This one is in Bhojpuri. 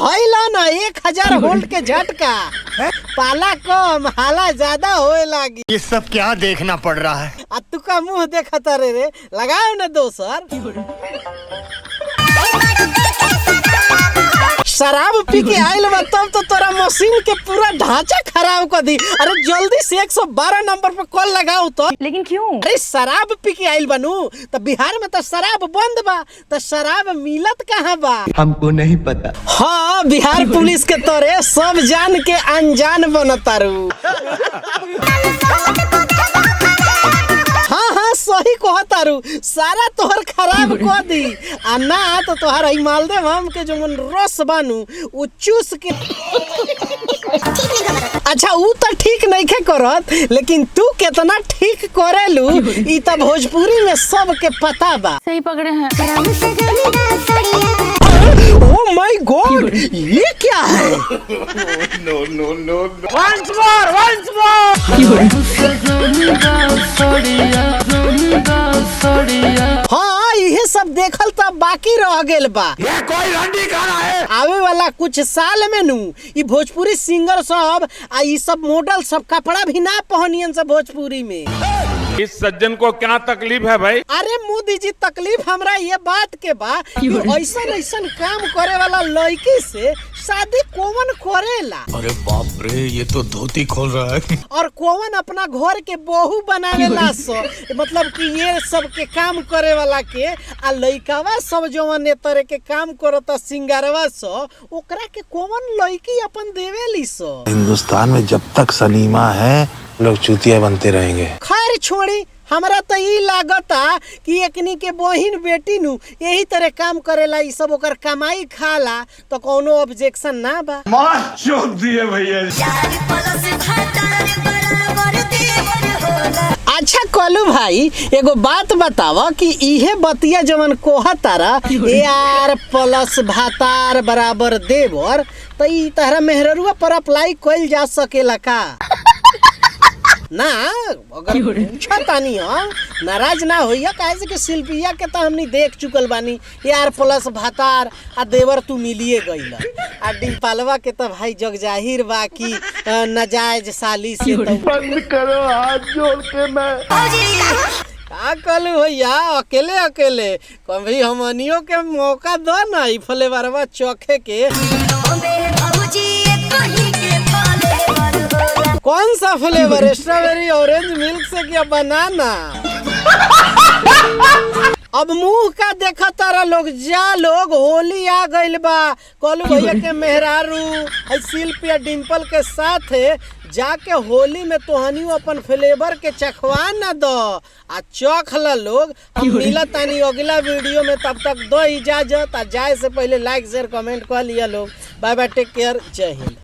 हईला ना 1000 वोल्ट के झटका, पाला कम हाला ज्यादा होए लागी। ये सब क्या देखना पड़ रहा है? आ तू का मुंह देखता रे लगाओ ना दोसर। शराब पी के आइल बा तब तो तोरा मशीन के पूरा ढांचा खराब कर दी। अरे जल्दी से 112 नंबर पे कॉल लगाओ तो। लेकिन क्यों? अरे शराब पी के आइल बनू तो बिहार में तो शराब बंद बा, तो शराब मिलत कहाँ बा? हमको नहीं पता। हाँ, बिहार पुलिस के तोरे सब जान के अनजान बनतारू। हाँ सही कहतारू, सारा तोहर खराब कर दी। आ ना तो तोहर ई मालदेव हम के जो मन रस बानू उ चूस के। अच्छा उ तो ठीक नहीं के करत, लेकिन तू कितना ठीक करेलू ई तो भोजपुरी में सब के पता बा। सही पकड़े हैं। ओह माय गॉड, ये क्या है? नो। Once more. हाँ ये सब देखल तो बाकी रह गेल बा। ये कोई रंडी गाना है? आवे वाला कुछ साल में नू ई भोजपुरी सिंगर सब आ ई सब मॉडल सब कपड़ा भी ना पहनियन सब भोजपुरी में। इस सज्जन को क्या तकलीफ है भाई? अरे मोदी जी तकलीफ हमरा ये बात के बा कि ऐसन काम करे वाला लड़की से शादी कौन करेला? अरे बाप रे, ये तो धोती खोल रहा है। और कौन अपना घर के बहू बनावेला सो, मतलब कि ये सब के काम करे वाला के आ लइकावा सब जवन ए तरह के काम करता सिंगारवा सो ओकरा के कौन लड़की अपन देवेली सो। हिंदुस्तान में जब तक सलीमा है लोग चूतिया बनते रहेंगे। खैर छोड़ी, हमरा तो ई लागता कि एकनी के बहिन बेटी नु यही तरह काम करेला, ई सब ओकर कमाई खाला तो कोनो ऑब्जेक्शन ना बा। मार चोक दिए भैया। अच्छा कलू भाई एगो बात बतावा कि इहे बतिया जवन कोहतारा यार प्लस भातार बराबर देवर, तो ई तहरा मेहररुआ पर अप्लाई कइल जा सकेला का? ना अगर पूछा तानी हम नाराज ना होइया, काहे से कि शिल्पिया के तो हमनी देख चुकल बानी यार प्लस भातार आ देवर तू मिलिए गइला। आ डिम्पलवा के तो भाई जग जाहिर बा कि नाजायज साली से तो बंद करो हाथ जोड़ के। मैं का कहलू भैया, अकेले कभी हमनियों के मौका दो ना ई फ्लेवरवा चोखे के। कौन सा फ्लेवर? स्ट्रॉबेरी, ऑरेंज, मिल्क से क्या बनाना? अब मुंह का देखा तारा लोग, जा लोग होली आ गइल बा। कलू भैया के मेहरारू शिल्प या डिम्पल के साथ जाके होली में तोहनी अपन फ्लेवर के चखवा ना दो आ चख ला लोग। हम मिलत तानी अगला वीडियो में, तब तक दो इजाजत। आ जाए से पहले लाइक शेयर कमेंट कर लिया लोग। बाय बाय, टेक केयर, जय हिंद।